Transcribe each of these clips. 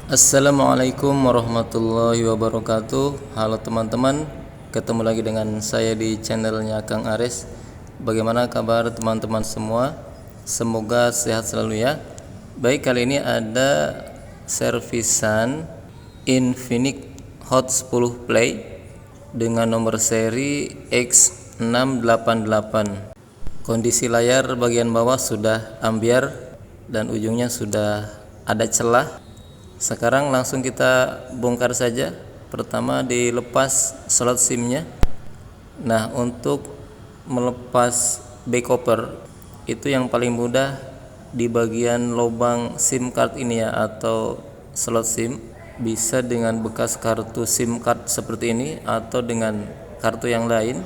Assalamualaikum warahmatullahi wabarakatuh. Halo teman-teman, ketemu lagi dengan saya di channelnya Kang Aris. Bagaimana kabar teman-teman semua? Semoga sehat selalu ya. Baik, kali ini ada servisan Infinix Hot 10 Play dengan nomor seri X688. Kondisi layar bagian bawah sudah ambiar dan ujungnya sudah ada celah. Sekarang langsung kita bongkar saja. Pertama dilepas slot SIM-nya. Nah, untuk melepas back cover itu yang paling mudah di bagian lubang SIM card ini ya, atau slot SIM. Bisa dengan bekas kartu SIM card seperti ini atau dengan kartu yang lain.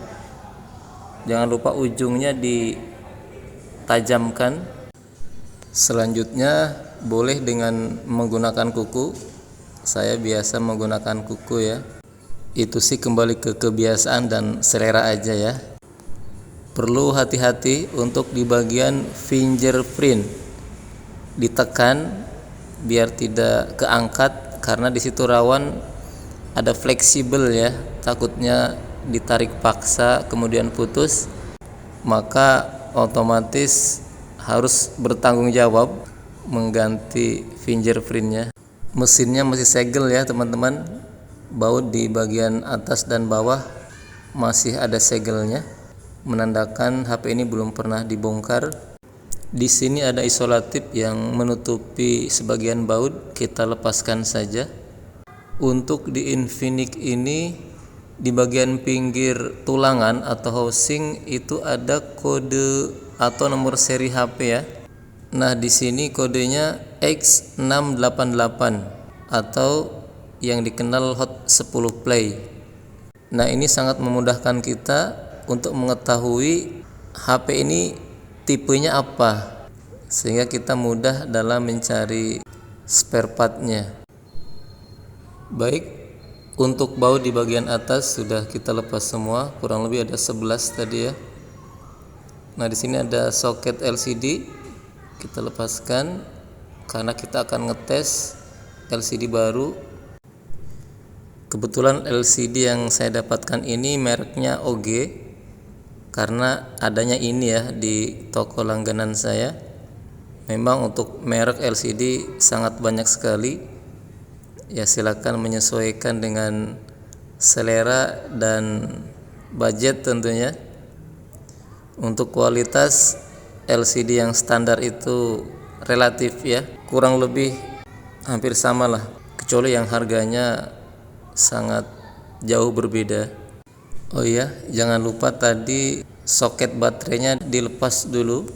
Jangan lupa ujungnya ditajamkan. Selanjutnya boleh dengan menggunakan kuku. Saya biasa menggunakan kuku ya. Itu sih kembali ke kebiasaan dan selera aja ya. Perlu hati-hati untuk di bagian fingerprint. Ditekan biar tidak keangkat karena di situ rawan ada fleksibel ya. Takutnya ditarik paksa kemudian putus, maka otomatis harus bertanggung jawab mengganti fingerprintnya. Mesinnya masih segel ya teman-teman. Baut di bagian atas dan bawah masih ada segelnya, menandakan HP ini belum pernah dibongkar. Di sini ada isolatif yang menutupi sebagian baut, kita lepaskan saja. Untuk di Infinix ini di bagian pinggir tulangan atau housing itu ada kode atau nomor seri HP ya. Nah, di sini kodenya X688 atau yang dikenal Hot 10 Play. Nah, ini sangat memudahkan kita untuk mengetahui HP ini tipenya apa, sehingga kita mudah dalam mencari spare partnya. Baik, untuk baut di bagian atas sudah kita lepas semua, kurang lebih ada 11 tadi ya. Nah, di sini ada soket LCD, kita lepaskan karena kita akan ngetes LCD baru. Kebetulan LCD yang saya dapatkan ini mereknya OG, karena adanya ini ya di toko langganan saya. Memang untuk merek LCD sangat banyak sekali. Ya, silakan menyesuaikan dengan selera dan budget tentunya. Untuk kualitas LCD yang standar itu relatif ya, kurang lebih hampir sama lah, kecuali yang harganya sangat jauh berbeda. Oh iya, jangan lupa tadi soket baterainya dilepas dulu,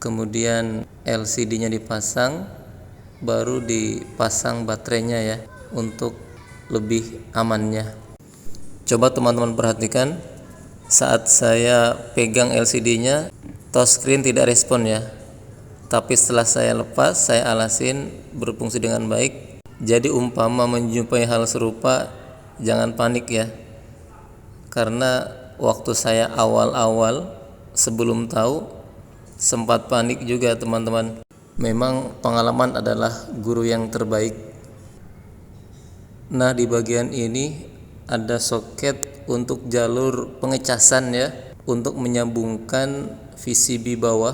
kemudian LCD-nya dipasang, baru dipasang baterainya ya, untuk lebih amannya. Coba teman-teman perhatikan, saat saya pegang LCD-nya, touchscreen tidak respon ya. Tapi setelah saya lepas, saya alasin, berfungsi dengan baik. Jadi umpama menjumpai hal serupa, jangan panik ya. Karena waktu saya awal-awal sebelum tahu, sempat panik juga teman-teman. Memang pengalaman adalah guru yang terbaik. Nah, di bagian ini ada soket untuk jalur pengecasan ya, untuk menyambungkan VCB bawah.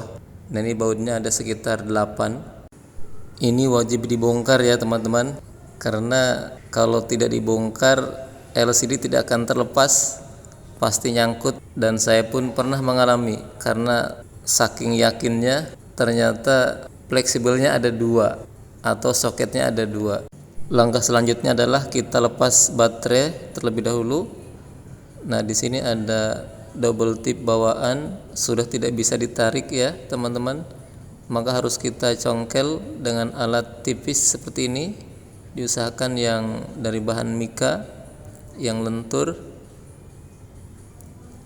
Nah, ini bautnya ada sekitar 8. Ini wajib dibongkar ya teman-teman, karena kalau tidak dibongkar LCD tidak akan terlepas, pasti nyangkut. Dan saya pun pernah mengalami, karena saking yakinnya ternyata fleksibelnya ada 2 atau soketnya ada 2. Langkah selanjutnya adalah kita lepas baterai terlebih dahulu. Nah, di sini ada double tip bawaan, sudah tidak bisa ditarik ya teman-teman, maka harus kita congkel dengan alat tipis seperti ini. Diusahakan yang dari bahan mika yang lentur.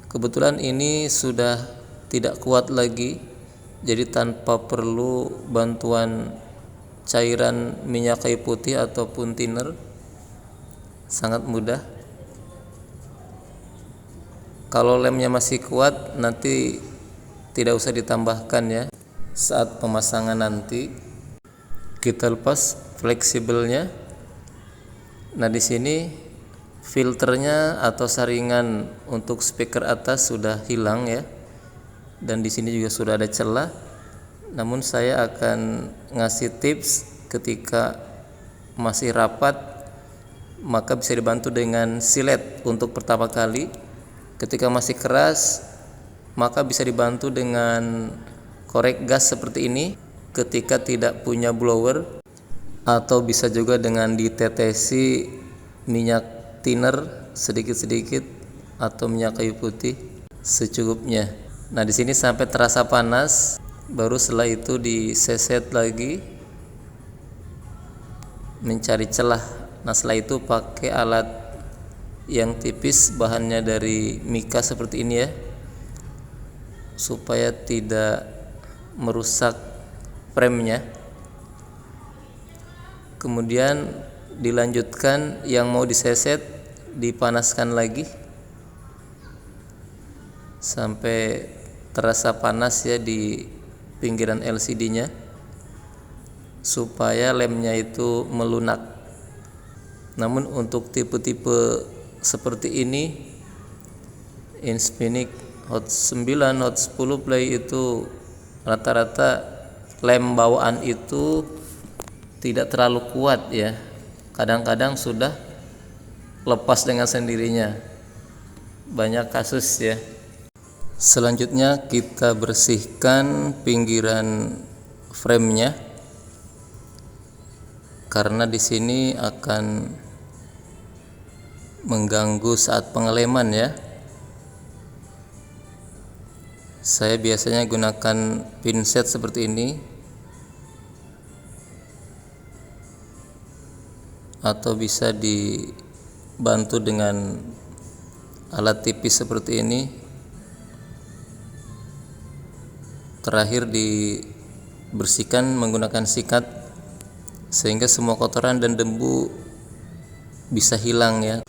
Kebetulan ini sudah tidak kuat lagi, jadi tanpa perlu bantuan cairan minyak kayu putih ataupun thinner, sangat mudah. Kalau lemnya masih kuat, nanti tidak usah ditambahkan ya. Saat pemasangan nanti kita lepas fleksibelnya, Nah, di sini filternya atau saringan untuk speaker atas sudah hilang ya, dan di sini juga sudah ada celah. Namun saya akan ngasih tips ketika masih rapat, maka bisa dibantu dengan silet untuk pertama kali. Ketika masih keras, maka bisa dibantu dengan korek gas seperti ini ketika tidak punya blower, atau bisa juga dengan ditetesi minyak thinner sedikit-sedikit atau minyak kayu putih secukupnya. Nah, di sini sampai terasa panas, baru setelah itu diseset lagi mencari celah. Nah, setelah itu pakai alat yang tipis, bahannya dari mika seperti ini ya, supaya tidak merusak frame-nya. Kemudian dilanjutkan yang mau diseset, dipanaskan lagi sampai terasa panas ya di pinggiran LCD-nya, supaya lemnya itu melunak. Namun untuk tipe-tipe seperti ini, Infinix Hot 9, Hot 10 Play itu rata-rata lem bawaan itu tidak terlalu kuat ya, kadang-kadang sudah lepas dengan sendirinya, banyak kasus ya. Selanjutnya kita bersihkan pinggiran frame-nya, karena di sini akan mengganggu saat pengeleman ya. Saya biasanya gunakan pinset seperti ini, atau bisa dibantu dengan alat tipis seperti ini. Terakhir dibersihkan menggunakan sikat, sehingga semua kotoran dan debu bisa hilang ya,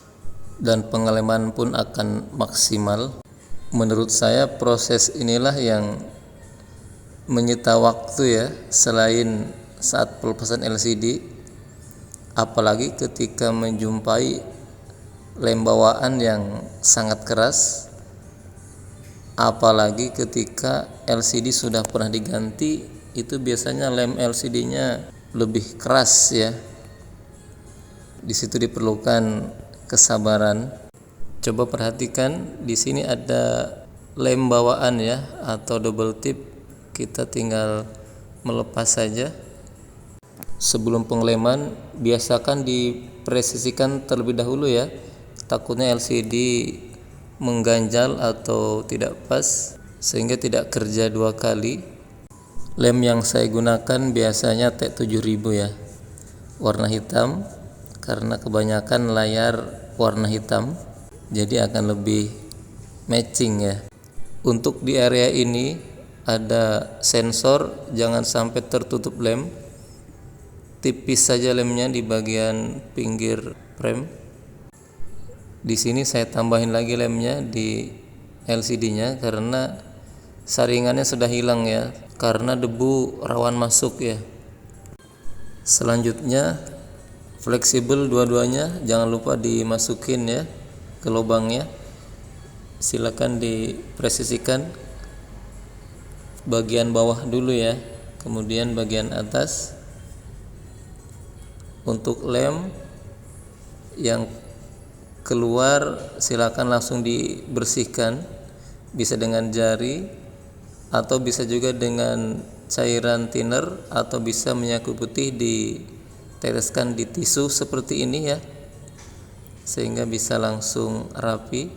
dan pengeleman pun akan maksimal. Menurut saya proses inilah yang menyita waktu ya, selain saat pelepasan LCD, apalagi ketika menjumpai lem bawaan yang sangat keras, apalagi ketika LCD sudah pernah diganti, itu biasanya lem LCD-nya lebih keras ya. Di situ diperlukan kesabaran. Coba perhatikan, di sini ada lem bawaan ya, atau double tip. Kita tinggal melepas saja. Sebelum pengeleman, biasakan dipresisikan terlebih dahulu ya, takutnya LCD mengganjal atau tidak pas, sehingga tidak kerja dua kali. Lem yang saya gunakan biasanya T7000 ya, warna hitam, karena kebanyakan layar warna hitam, jadi akan lebih matching ya. Untuk di area ini ada sensor, jangan sampai tertutup lem. Tipis saja lemnya di bagian pinggir frame. Di sini saya tambahin lagi lemnya di LCD-nya, karena saringannya sudah hilang ya, karena debu rawan masuk ya. Selanjutnya fleksibel dua-duanya, jangan lupa dimasukin ya ke lubangnya. Silakan dipresisikan bagian bawah dulu ya, kemudian bagian atas. Untuk lem yang keluar silakan langsung dibersihkan, bisa dengan jari atau bisa juga dengan cairan thinner, atau bisa minyak putih diteteskan di tisu seperti ini ya, sehingga bisa langsung rapi,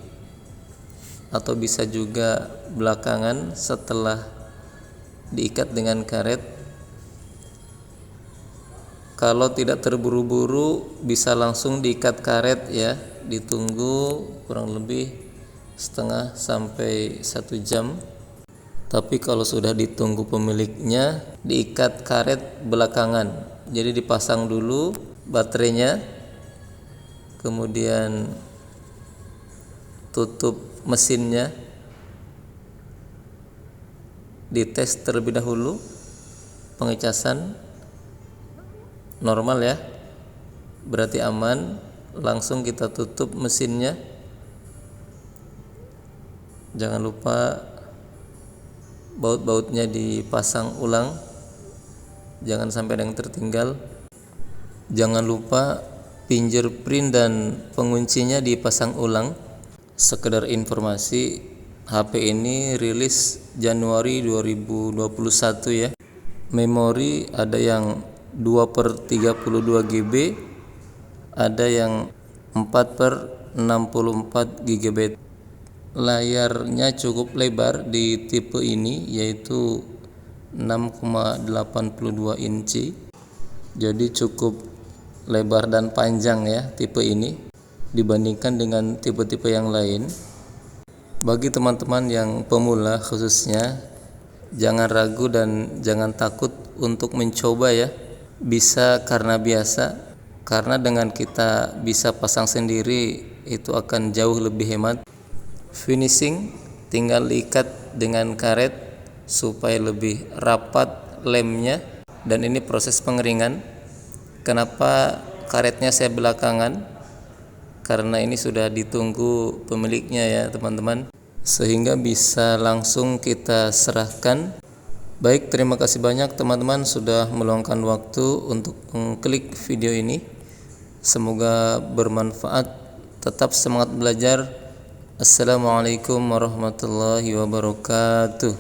atau bisa juga belakangan setelah diikat dengan karet. Kalau tidak terburu-buru bisa langsung diikat karet ya, ditunggu kurang lebih setengah sampai 1 jam. Tapi kalau sudah ditunggu pemiliknya, diikat karet belakangan. Jadi dipasang dulu baterainya, kemudian tutup mesinnya, dites terlebih dahulu pengecasan normal ya, berarti aman. langsung kita tutup mesinnya. Jangan lupa baut-bautnya dipasang ulang, jangan sampai ada yang tertinggal. Jangan lupa fingerprint dan penguncinya dipasang ulang. Sekedar informasi, HP ini rilis Januari 2021 ya. Memori ada yang 2/32 GB, ada yang 4/64 GB. Layarnya cukup lebar di tipe ini, yaitu 6,82 inci. Jadi cukup lebar dan panjang ya tipe ini dibandingkan dengan tipe-tipe yang lain. Bagi teman-teman yang pemula khususnya, jangan ragu dan jangan takut untuk mencoba ya. Bisa karena biasa, karena dengan kita bisa pasang sendiri itu akan jauh lebih hemat. Finishing tinggal diikat dengan karet supaya lebih rapat lemnya, dan ini proses pengeringan. Kenapa karetnya saya belakangan? Karena ini sudah ditunggu pemiliknya ya teman-teman, sehingga bisa langsung kita serahkan. Baik, terima kasih banyak teman-teman sudah meluangkan waktu untuk mengklik video ini. Semoga bermanfaat. Tetap semangat belajar. Assalamualaikum warahmatullahi wabarakatuh.